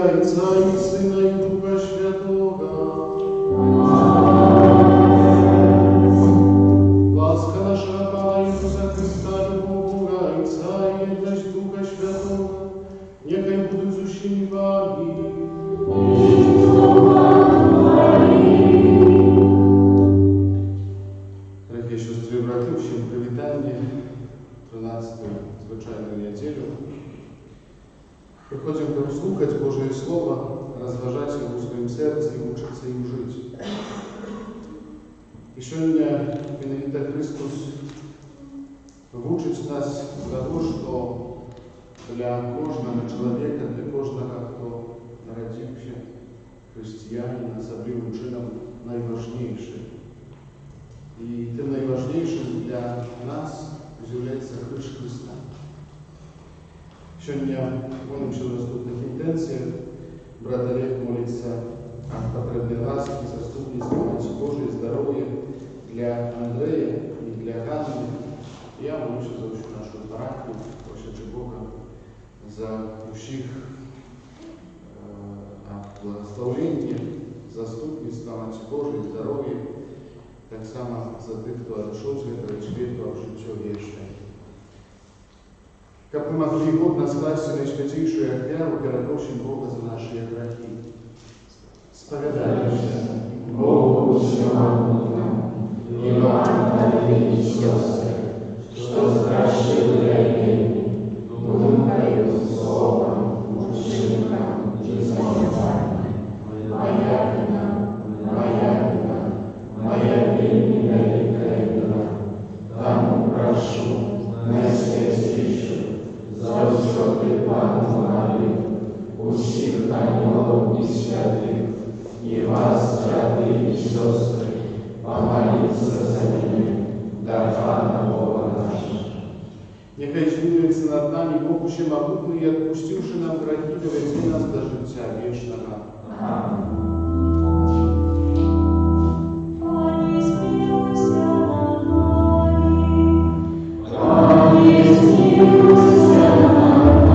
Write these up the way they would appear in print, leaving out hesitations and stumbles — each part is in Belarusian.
Отца и Сына и Духа Святого. Ласка нашего Пана Иисуса Христа, любовь Бога Отца и едность Духа Святого, нехай будут сущими вами. Дорогие сестры и братья, всем привитание, 13-ю звичайную неделю. Приходим слухать Божие Слово, разважать его в своем сердце и учиться им жить. И сегодня Бенедикт Христос учит нас того, что для каждого человека, для каждого, кто родился, христианина, особливым чином найважнейший. И тем найважнейшим для нас является Христ Христа. Сегодня помним, что в наступных интенциях брат Олег молится о потребной ласке, заступництва, Матери Божией, здоровья для Андрея и для Ханны. Я молюсь за всю нашу парафию, просячи Бога за всех благословения, заступництва, Матери Божией, здоровья, так само за тех, кто отошел с этого света в житие вечное. Как мы могли годно скласть наисвятейшую оферу, перепросим Бога за наши грехи. Споведаемся Богу всемогутнему и вам, братья и сестры, что сгрешил я ими, думкою, словом, учинком и замечанием. Моя вина, моя вина великая вина. Тому прошу, наисвятейшую, за все ты Пану молил, усих ангелов и святых, и вас, братья и сестры, помолиться за меня, да Пана Бога нашего. Нехай змилуется над нами Бог всемогутный и отпустивший нам грехи, доведи нас до життя вечного. Аминь. Господи,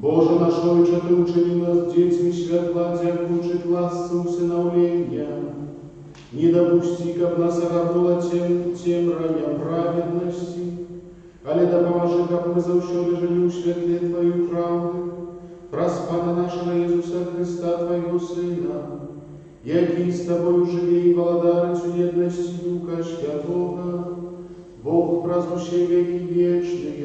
Боже наш Отче, Ти учинив нас детьми святла, дякуючи класса усыновления. Не допусти, как нас огорнула тем раням праведности, але да поможи, как мы завсёды жили у святле Твою правды, праз Пана нашего Иисуса Христа, Твоего Сына, який с Тобою живе и владарить в едности Духа Святого, Бог празднующий веки вечные.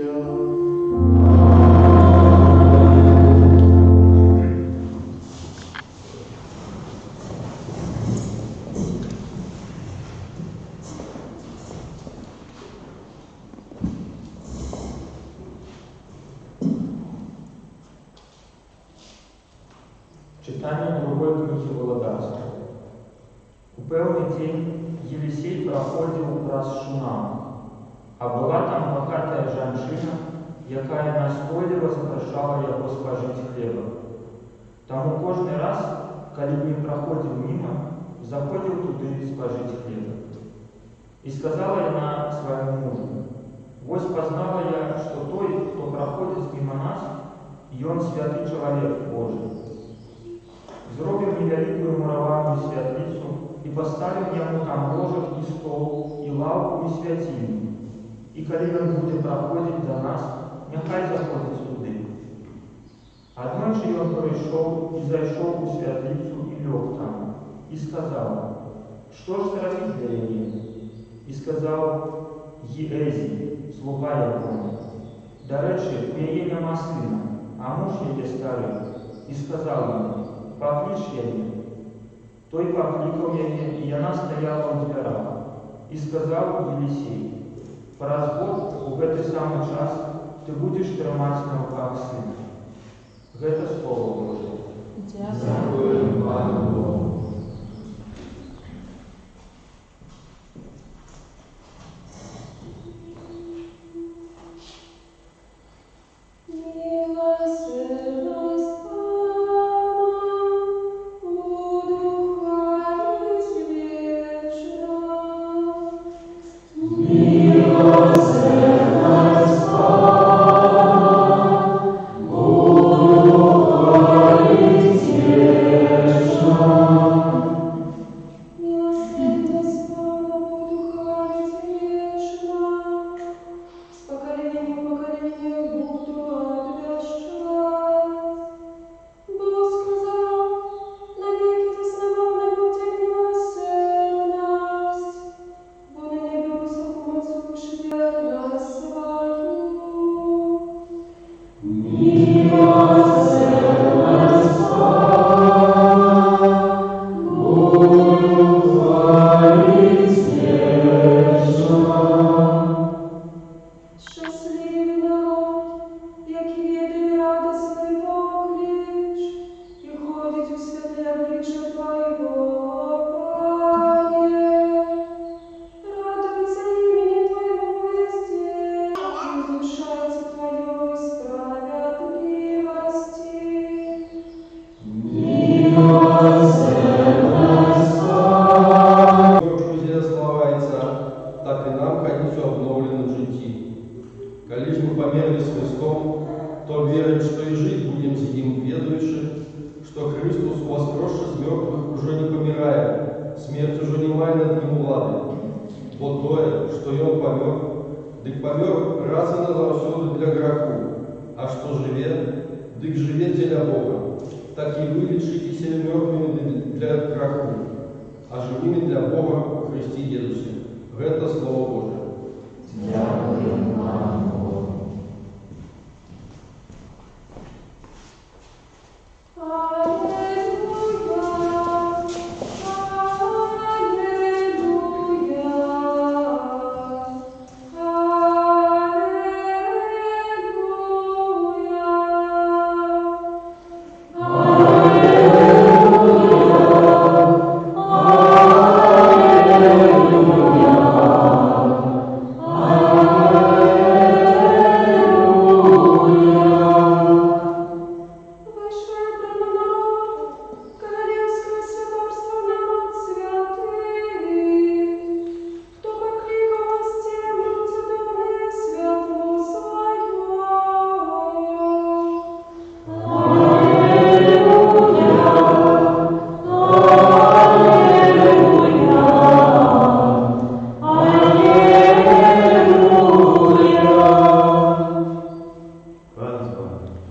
Читание другой книги Володарства. У певний день Елисей проходил раз Шунам, а была там богатая женщина, якая настойливо запрошала его спожить хлеба. Тому кожный раз, коли не проходил мимо, заходил туды спожить хлеба. И сказала она своему мужу: «Вось познала я, что той, кто проходит мимо нас, и он святый человек Божий. Зробив невеликую мураванную святлицу и поставив ему там ложек и стол, и лавку, и святильню. И коли он будет проходить до нас, нехай заходит туди. Одночі он прийшов і зайшов у святлицю і лег там, і сказав: «Що ж зробити для її?» І сказав Єезі, слуга Якова: «До речі, у її нема сина, а муж її старий». І сказав йому: «Поклич її». Той покликав її, і вона стояла у дверях. І сказав Єлисей: «Праз год у цей самий час ти будеш тримати на руках сина». Гэта слово Божие. Дякую Пану Богу.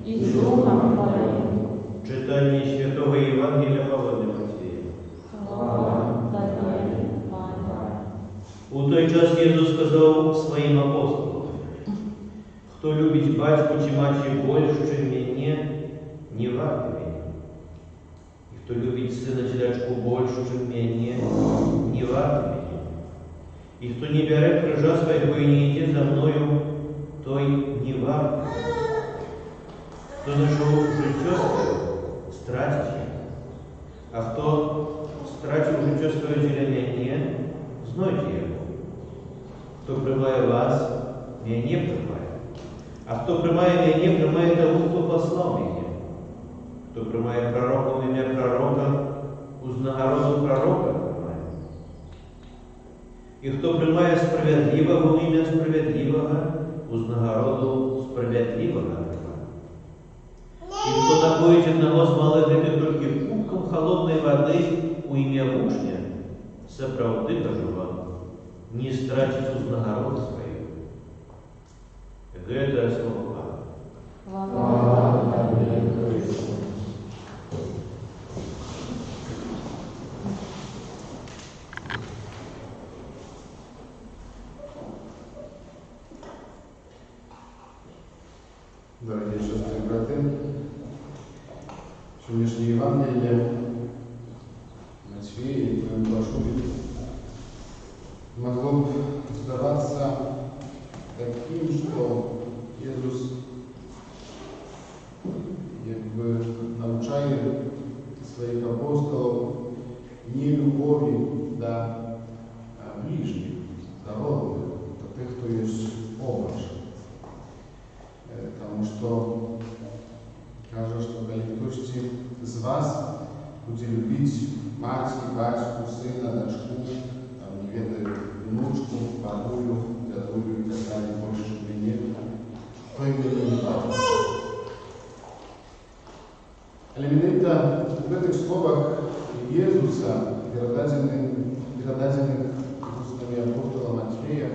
и с Духом Твоим. Читание Святого Евангелия по Матфея. Слава Тебе, Пане. У той час Ісус сказав своїм апостолам: «Хто любить батьку чи матір більше мене, не варто мене. І хто любить сина чи дочку більше мене, не варто мене. І хто не бере крижа свого і не йде за мною, той не варто. Хто знайшов життя своє, стратить його. А хто стратив життя своє для мене, знойте його. Хто приймає вас, мене приймає. А хто приймає мене, приймає того, хто послав мене. Хто приймає пророка в ім'я пророка, узнагороду пророка приймає. І хто приймає справедливого в ім'я справедливого, узнагороду справедливого приймає. И кто напоит одного с малых только кубком холодной воды у имя мужня, соправды кажу вам, не стратит узнагороду свою. Это слово Бога. Слава Тебе, Христос. Дорогие сестры и браты, сегодняшнее Евангелие Матфея и твоему Башуре могло бы сдаваться таким, что Иисус научает своих апостолов не любови до ближних, до родных, до тех, кто есть помощь. Потому что кажется, что коли кто-то из вас будет любить мать, батьку, сына, дочку, не ведает внучку, бабулю, дядулю и так далее, больше, чем меня, то именно не так. Элемента в этих словах Иисуса, передаденных устами апостола Матфея,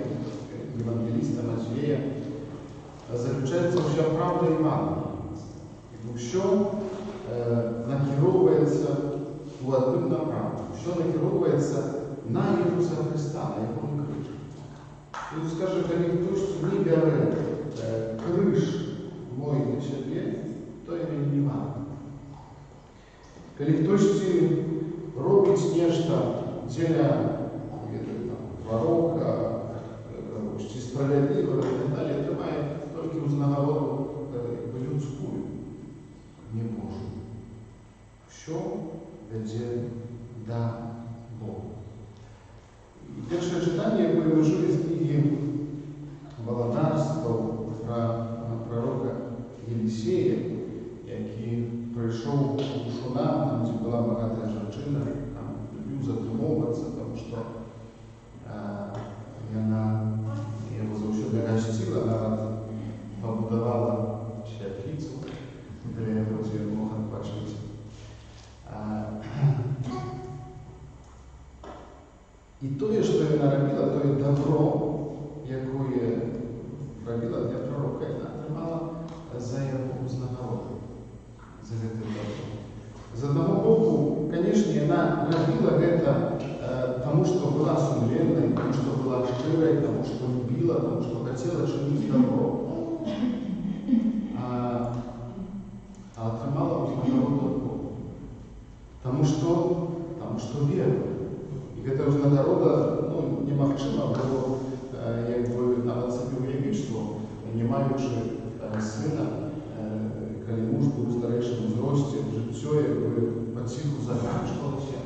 евангелиста Матфея, заключается вся правда Евангелия. Все накеровується у одним направленні. Все накеровується на Ісуса Христа, на Його криш. Ісус каже, коли хтось не бере криш мой на себе, то я не варто. Коли хтось робить нечто для пророка, справедливого і так далі, то має тільки узнагороду людськую, не Божу. Все веде до Бога. І перше читання, яке ми жили з книги Володарства про пророка Єлисея, який прийшов у Шунам, там, де була багата жінка, там любив затримуватися, тому що вона його завжди гостила, навіть побудувала світлицю, де він мог відпочити. І те, що вона робила, то є добро, яке робила для пророка, і вона тримала за його узнагороду, за це добро. З одного боку, звісно, вона робила це, тому що була сумлінною, тому що була щирою, тому що любила, тому що хотіла чинити добро. А отримала узнагороду от Бога. Тому що вірила. І ця узнагорода, немагчима було, навіть собі уявити, що не маючи сина, коли муж був у старейшому зрості, життя потиху закінчувалося.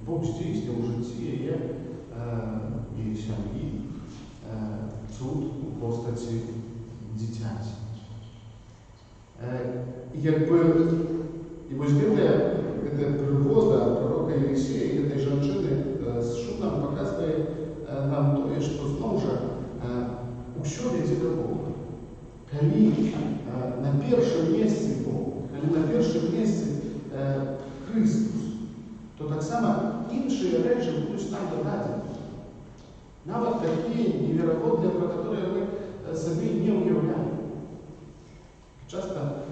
Бог здійснив у житті є і сім'ї суд у постаті дитяті. І ось ця пригода пророка Єлисея і цієї жінки з Шуном показує нам те, що знову ж усе веде до Бога. Коли на першому місці Бог, коли на першому місці Христос, то так само інші речі будуть нам додані. Навіть такі невіроводні, про які ми собі не уявляємо. Часто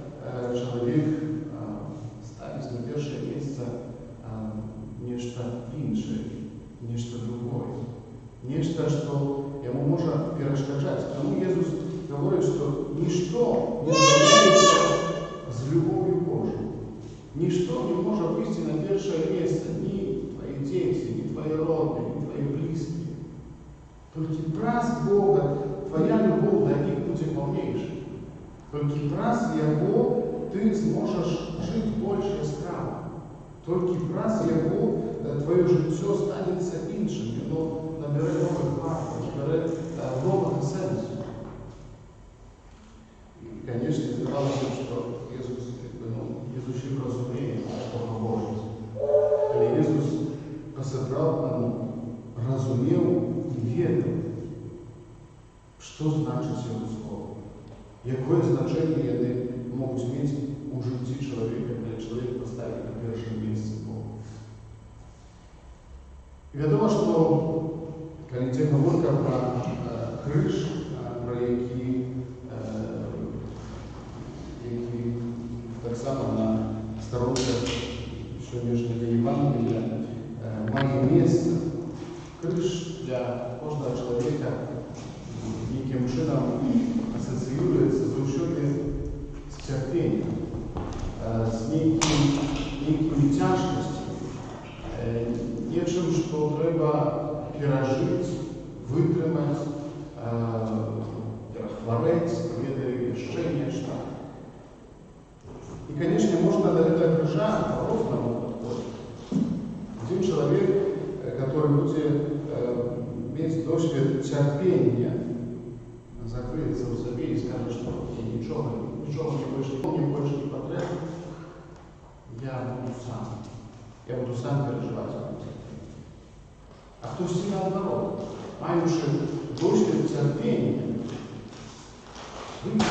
человек ставит на первое место нечто іншее, нечто другое, нечто, что ему можно перешкоджать. Тому Иисус говорит, что ничто не сравняется с любовью Божией. Ничто не может выйти на первое место, ни твои дети, ни твои родные, ни твои близкие. Только раз Бога, твоя любовь для них будет полнейшей. Только раз Его ты сможешь жить больше справа. Только раз Его твое життя станется іншим, воно набере нових фактів, набере нового сенсу. И, конечно, здавалося, що Ісус ще розуміє Бога Божого. Але Ісус по-справжньому розумів і вірив, що значить Його Слово. Какое значение они могут иметь у житті человека, когда человек поставит на первом месте Бога. И ведомо, что когда идет говорка про крыш, про які так само на сторонках сьогоднішнього Євангелія має місце. Криш для кожного чоловіка неким чином ассоциируется с учебой, с терпением, с некими тяжкостью, нечем, что треба пережить, вытримать, хвореть, еще нечто. И, конечно, можно до этого крыжа по-разному подходить. Один человек, который будет иметь досвід терпения, закрыется в себе и скажет, что ничего мне больше не потребно, я буду сам переживать. А кто с наоборот, маючи досвід терпения, выйти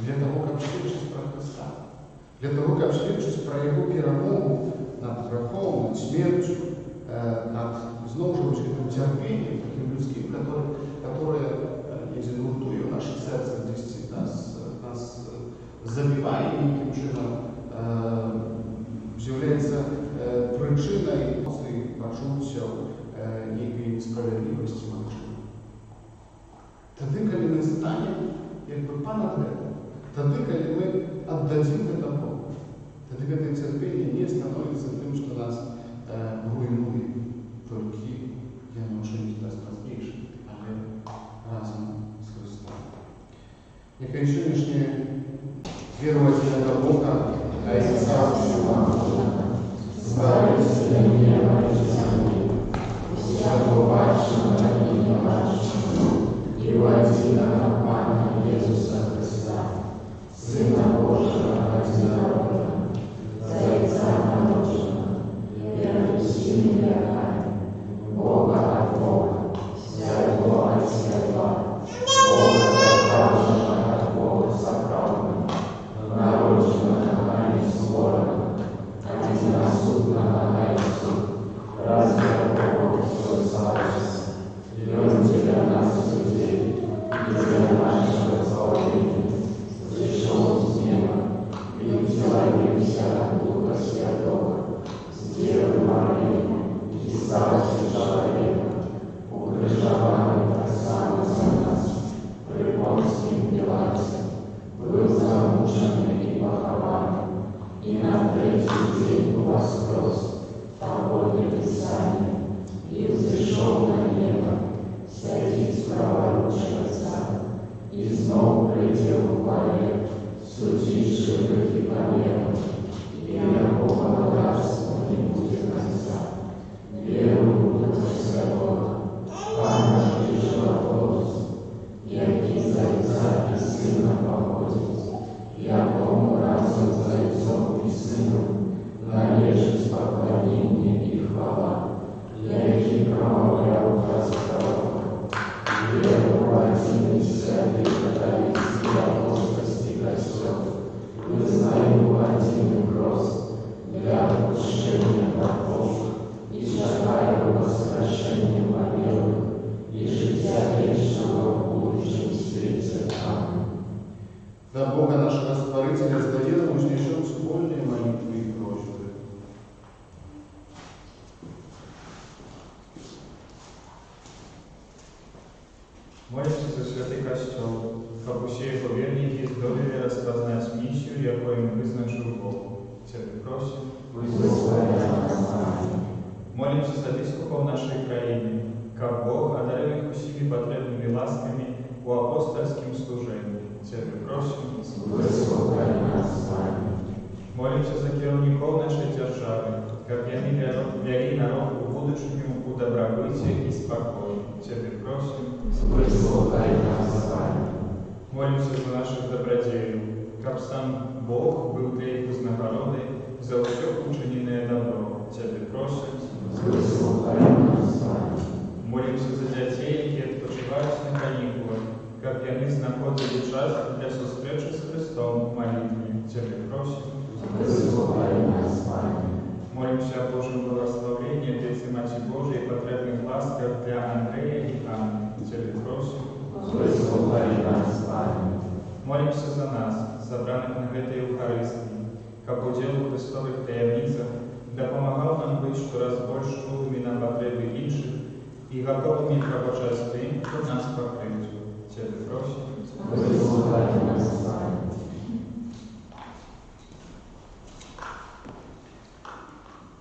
для того, как свідчить про Христа, для того, как свідчить про Его перемогу над грехом, над смертью, над, снова же, таким терпением, таким людским, которое единородує в наше серце десь нас забиває яким чином, з'являється причиною емоцій, почуттів, якої несправедливості можливо. Тоді, коли ми станемо понад этим, тоді, коли ми віддадимо це Богу, тоді, коли терпіння не становиться тим, що нас руйнує. Тільки я навчаюсь нас пізніше, але разом з Христом. Нехай сьогоднішнє вірувати на Бога, а й царство вам, славиться неба і землі, уся побачена і небачена, і воїна Пана Ісуса Христа, Сина Божого одинокого, Зайця народженого, перед усіми веками, Бога от Бога, святого от святого, Бога справжнього от Бога справжнього, народженого нами створенного, одиносудного на Ісу, развятого свой царство, и Он для нас людей, и для нашего спасения, пришел с неба, и вселился от Духа Святого, с Девы Марии, и стал человеком, укрыжованный так само за нас, при Понтии Пилате, был замучен и похован, и на третий день воскрес, погоде Писания, и взошел на небо, сядет справа руки Отца, и снова придет в хвале, судивший грехи по миру, и никакого богатства не будет конца. Верую в Духа Святого, Пана и Животворца, який Зайца и Сына походит, якому разом Зайцом и Сыном належит поклонение и хвала, який промовлял указ пророка, веру в один и святый католический апостольский нашего Створителя сдаем, вознесем вспольные молитвы и просьбы. Молимся за святий Костел, как усі його вірники здолели розпознати місію, яку їм визначив Бог. Тебе просим. Молимся за біскупов нашей країни, как Бог одарил их усіми потребными ласками у апостольским служении. Тебе просим. Молимся за керівников нашей державы, как они вели народ у будущему, у добробытия и спокоя. Тебе просим. Молимся за наших добродеев, как сам Бог был для их вознагородой за все учиненное добро. Тебе просим. Молимся за детей, які відпочивають на канікулах, как они знаходили час для зустрічі з Христом в молитві. Тебе просим. Молимся о Божьем благословении Третьей Мати Божией и потребных ласках для Андрея и Анны. Тебе просим. Молимся за нас, собраних на этой Евхаристии, как удел в Христовых таємницях, да помогал нам быть щораз больше чулыми на потребы інших и готовыми к рабочеству у нас покрыть. Тебе просим.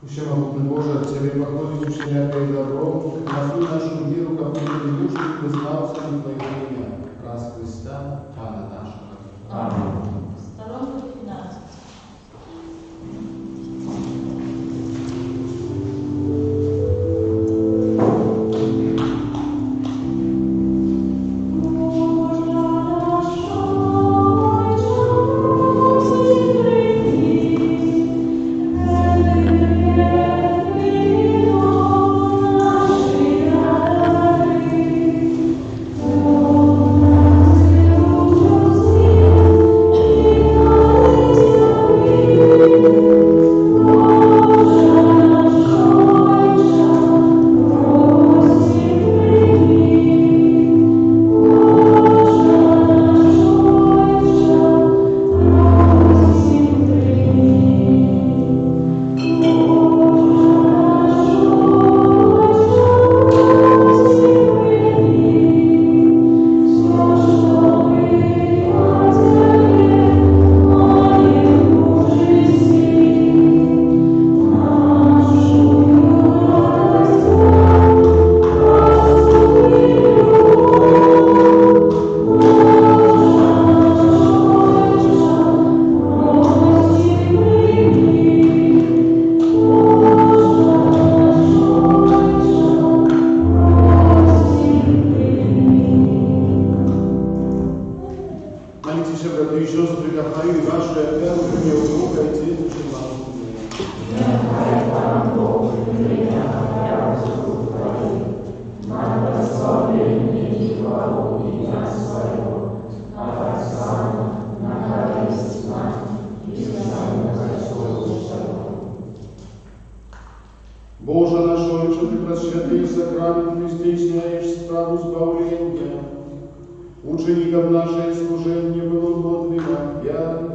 Всемогутный Боже, от Тебе походит всякое добро, назву нашу веру, как мы душу, признавцами Твоего имя, раз Христа, Пана нашего. Аминь. Сторонка 15. Боже наш Отче, Ты просвятый сакрамент стесняешь справу избавления. Ученикам наше служение было подвигом веры,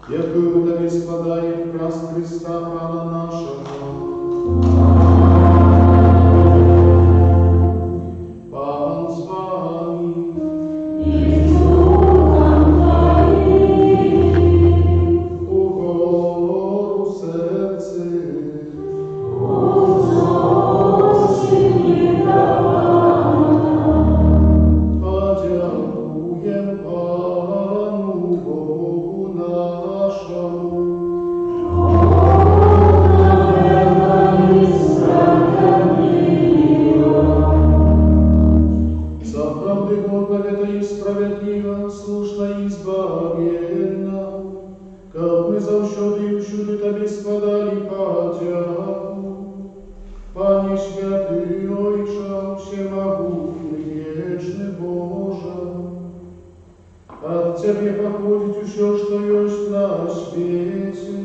якую Тебе складаем крас Христа Пана нашего. Пан с вами. И с духом Твоим. Угору серце. Подякуем Пану Богу нашему. За правды Бога и справедливо, слушно и избавленно, как мы завсёды и всюди Тебе складали подяку. Пане святый Ойче, всемогутный, вечный Боже, от Тебе походит все, что есть на свете,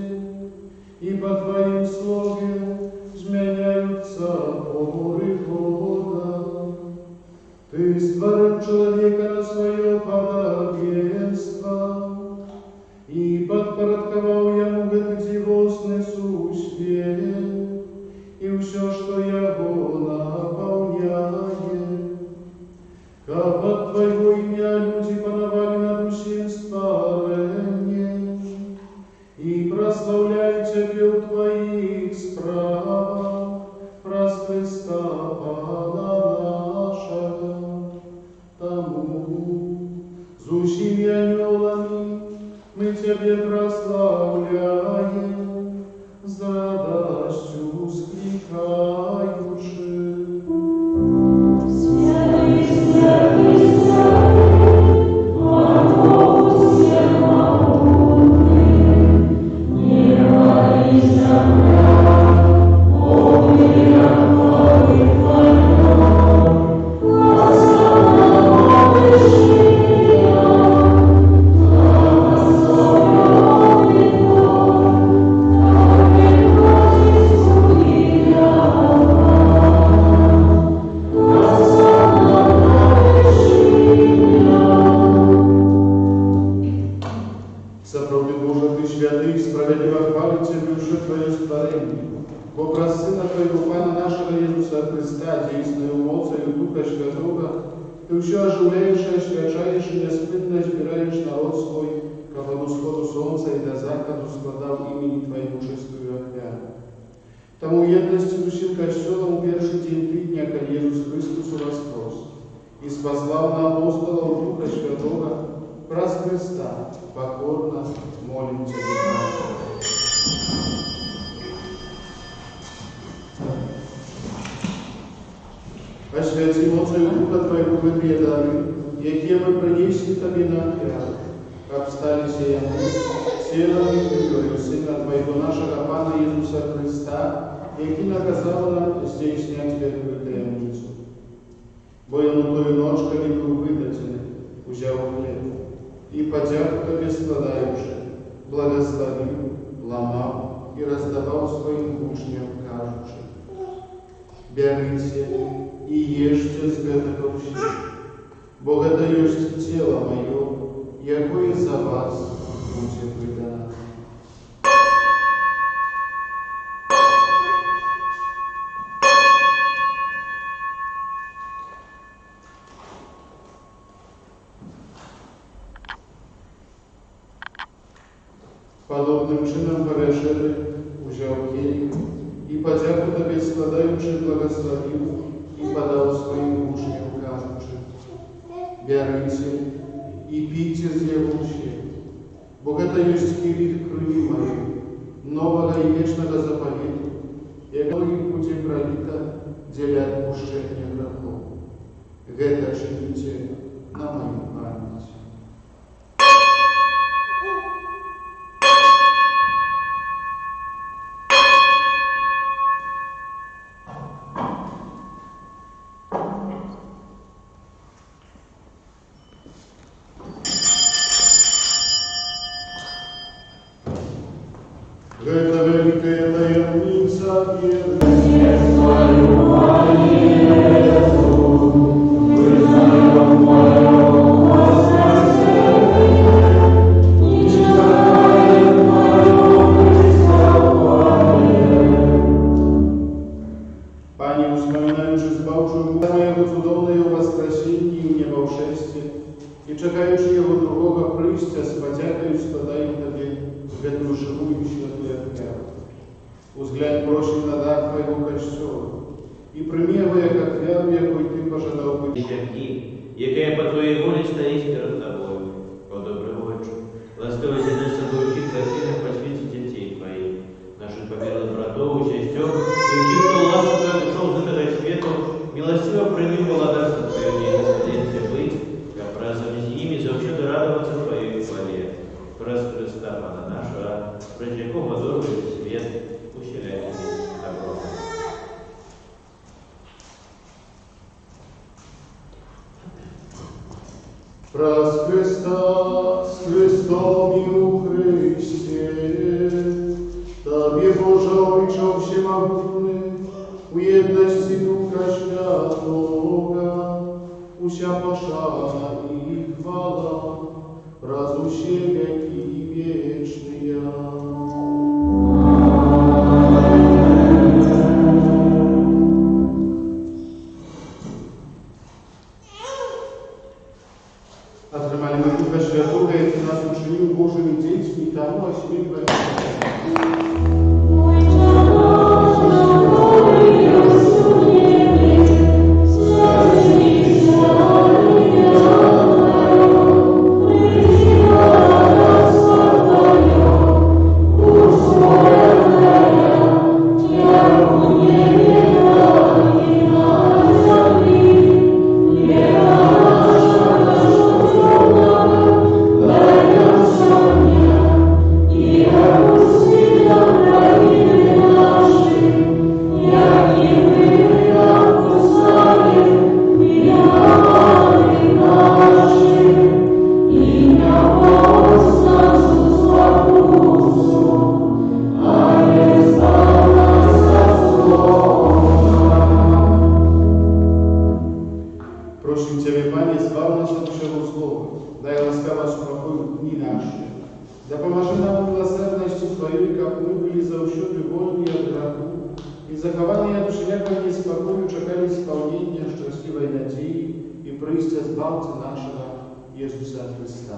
и по Твоим слове зменяются поры года. Ты створил человека на свое подобенство, Ciebie прославляем, z radością wzklikajuszy. Święty, święty, święty, Pan Bóg wszechmogący, nieba i ziemia, objawiają Twoje chwałę. Osana wyżyja, błogosławiony Zaprawdę Boże, Ty święty i sprawiedliwa chwalić Ciebie już Twoje stworzenie. Poprzez Syna Twojego Pana naszego Jezusa Chrysta, dziejsную mocą i Ducha Świętego, Ty все оживляешь и освящаешь и неспытно избираешь народ свой, как от усходу солнца и до заходу складал имени Твоему чистую офяру. Тому jedności души Kościołom pierwszy dzień tygodnia, jak Jezus Chrystus воскрес, и спаслал на апостолов Духа Świętego, Праз Христа, покорно молим Тебя. Освяти мocą Духа Твоего выбье дары, jakie мы принесли Тебе на офяру, обстали сия мы, телом и кровью Сына Твоего нашего Пана Иисуса Христа, який наказал нам здесь снять великую таємницю. Бо йому тою ночь, коли був видатель, узяв хліб, и подяку Тебе складаючи, благословил, ломал и раздавал своим учням, кажучи: «Берите и ешьте с этого всего, бо это есть тело мое, якое за вас будет выдано». Подобным чином порешили, узял келих, и подяку Тебе складаючи, благословил, и подал своим учням, кажучи: «Берите и пейте з его все, бо это есть келих крови моей, нового и вечного заповеду, якое будет пролито для отпущения грехов. Это чините на мою память». Это великая таємниця Пане, вспоминаючи збавчую Його цудовне воскресіння і небовшесті, і чекаючи Його другого прийстя, з подякою складаємо Тобі эту живую и святую офяру. Узглянь прощен на дар Твоего Костюла, и прими его, як офяру, якой Ты пожадал быть. Яке по Твоей воле стоит перед Тобою, о добровольче, ласково зеленой собой красивых посвяти детей Твоих, наших победных братов и сестер, и учи, кто ласково пришел за этого свету, милостиво прими благодарство Твое, не наследие быть, как праздновать с ними, завсюду радоваться Твоей хвале. Праз Христа, Пана нашего, пред якого дорогой свет, усиляйте добро. Праз Христа, с Христом и у Христе, Тобі, Боже, Отче всемогутний, у єдності Духа Святого, уся пошана и хвала, разуще веки вечные. Отримали ми Духа Святого, який нас учинив Божими дітьми, і тому освітлює. Святый, Дапамажы нам милосердностью Твою, как мы были заущены вольны от греху, и захованы от всякого неспокою чекали исполнения счастливой надеи и прийстя Збавцы нашего Иисуса Христа.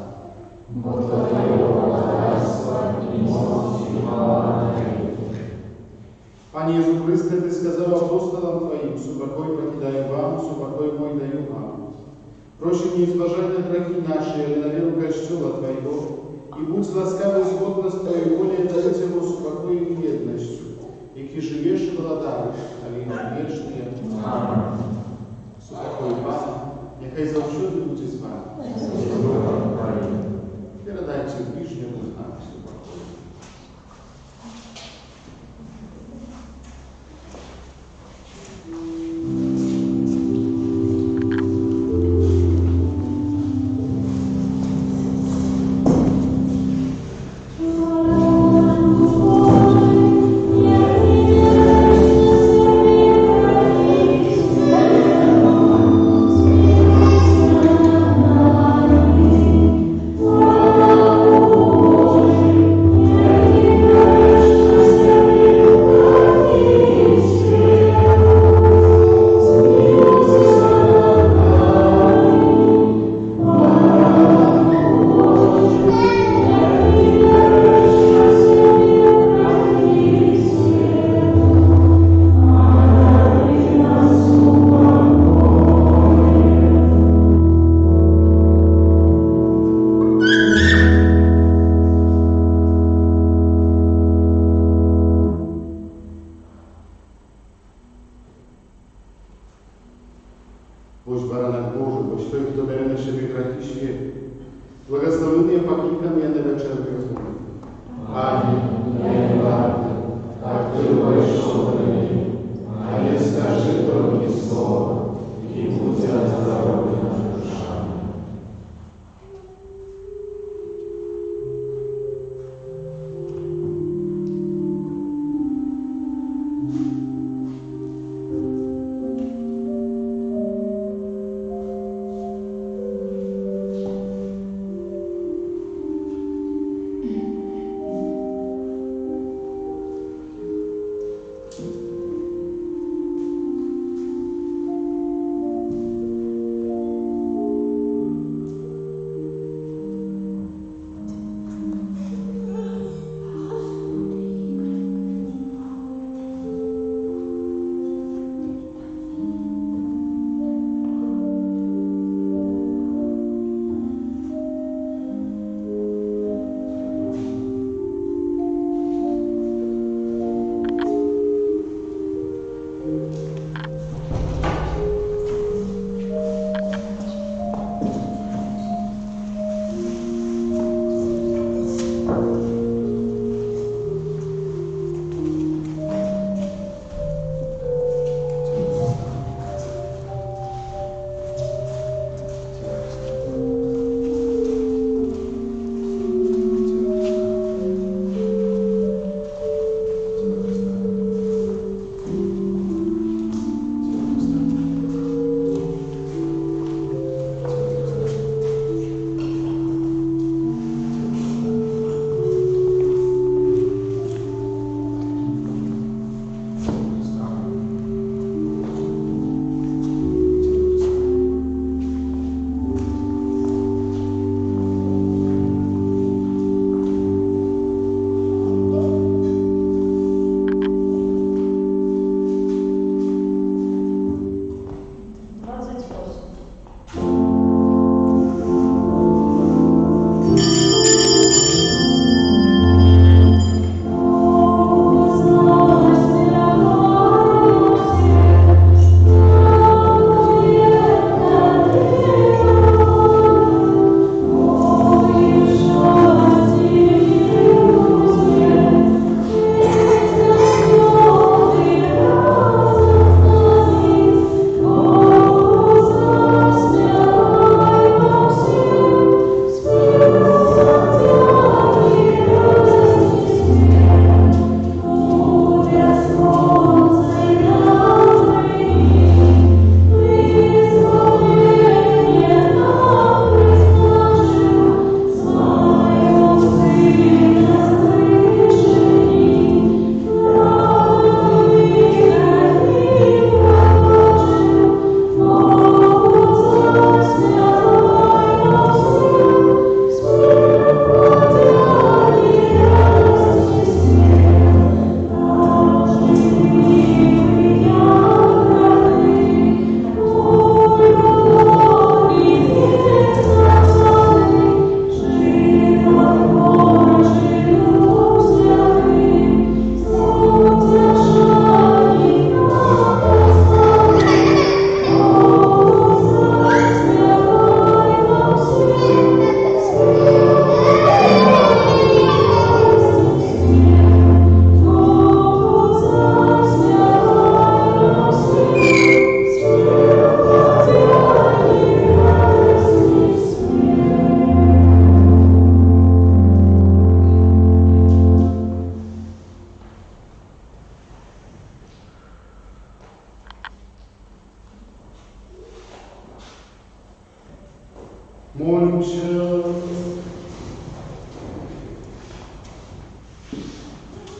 Panie Jezu Chryste, Ty skazał apostolam Twoim, supokoj покидаю Wam, supokoj mój dаю Wam. Prosi неизбоженные грехи наши, ale na веру Kościoła Twojego, i будь łaskawy zgodно z Twojej wolą dać Mu spokoju i jedności, jaki żyjesz w ladach, ale i wieczny. Amen. Supokoj Pana, niechaj zawsze będzie z Wami. Передайте ближнему знак спокойно. Oh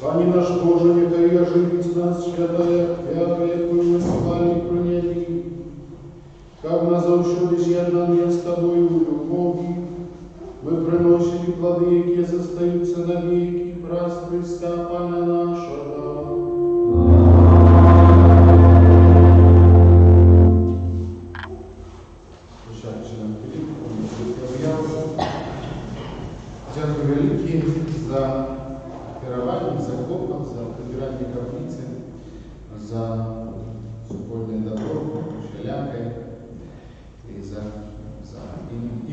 Пане наш Боже, нехай оживить нас святая вяра, якою ми слухали про неї, как нас завжди з'єднані з Тобою в любові, ми приносили плоди, які зостаються на віки, праз Христа Пана нашого. Дякую велике за керування, за клопот, за прибирання каплиці, за супольний добро, шелякой і за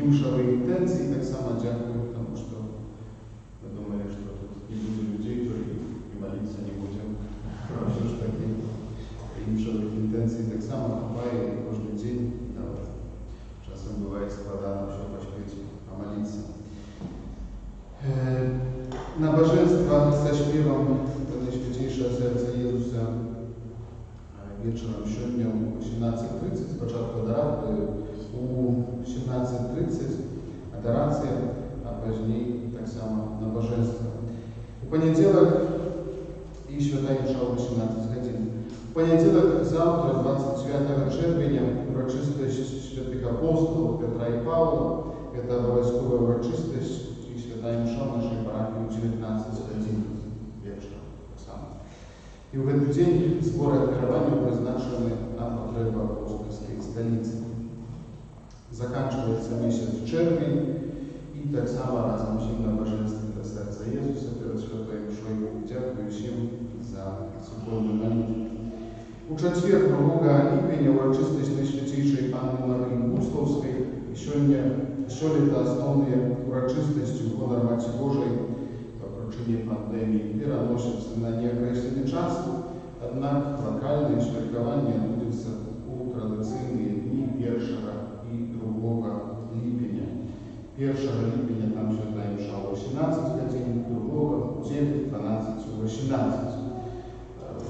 іншої інтенції. Так само дякую, тому що ми думали, що тут не буде людей, то і молитися не будемо. Все ж таки іншої інтенції так само хапає кожен день. Часом буває складно, що поспіть помолитися. Набожеństwa ze śpiewem Najświętniejsze Serce Jezusa wieczorem średnią o 18:30, początku u 17:30 adoracja, a później tak samo nabożeństwo. W poniedziałek i święta msza o 18 godzin. W poniedziałek завтра, 29 czerwca, uroczystość świętych apostołów Piotra i Pawła. Это обовязковая урочистость. Святая мша в нашей парафии в 19 годин вечера. И в этот день сборы открывания призначены на потребу апостольской столицы. Заканчивается месяц червень, и так само разом всем на божественное сердце Иисуса перед святой мшой дякую всем за супольную молитву. У четверг 2 липня урочистость Najświętейшей Panny Марии Бусловской еще лето основные урочистости в гонор Матери Божией по причине пандемии переносятся на неокрещенный час, однако локальное святкование отбудется у традиционные дни 1 и 2 липня. 1 липня там святая мша о 18 годин, 2 9, 12, 18.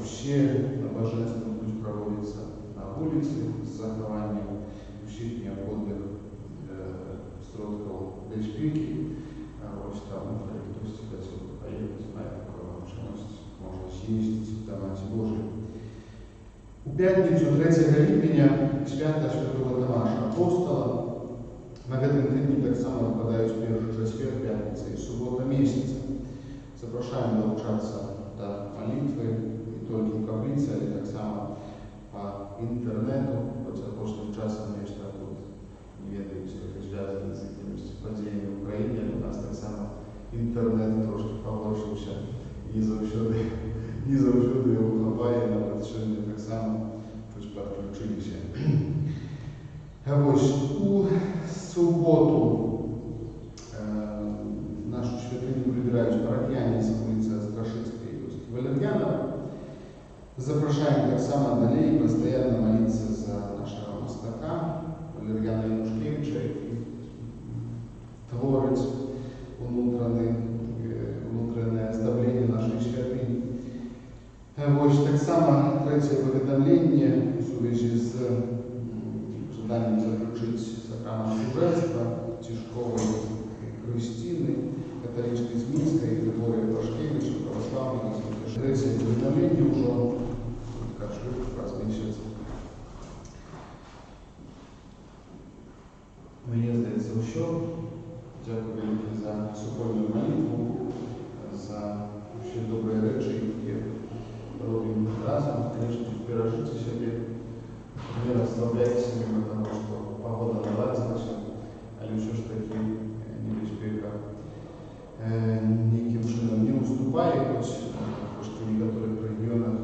Все набожества будут проводиться на улице с захованием всех необходимых сродков безпеки. Ось там хтось хотів поїхати, має таку можливість, можна з'їздити до Матері Божої. У п'ятницю 3 липня свята Святого Томаша Апостола. На гэтым тыдні так само выпадаюць першы чацвер, пятніца і субота месяца. Запрашаем долучацца до молитвы не толькі ў капліцы, але так само по інтэрнету, хоць апошнім часам нешта тут не ведаюць, як звязаны з якімись падзеямі в Україні, але у нас так само інтэрнет трошки павлошыўся і заўсёды яго хапае, нават сёння так само хоць падключыліся. Вось у суботу нашу святыню прыбіраюць парафіяне з вуліцы Астрашыцкай і Валер'янова. Запрашаем так само далей постоянно молиться за нашего мастака Валер'яна Янушкевича и творить внутреннее оздобление нашей святыни. Вот так само третье поведомление в связи с желанием заключить сакрамент служебства Тишковой Кристины, католички из Минска и Григория Пашкевича, православного. Третье поведомление уже раз в месяц. Мені здається, що дякую велике за супольну молитву, за всі добрі речі, які робимо разом. Звісно, пережити себе, не розслабляйте себе, тому що погода наладилася, але все ж таки небезпека ніяким чином не уступає, хоч в некоторых регіонах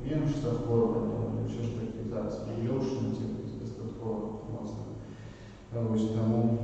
менш захворювання, але все ж таки зараз мільйошниці достатково моцно. Ось тому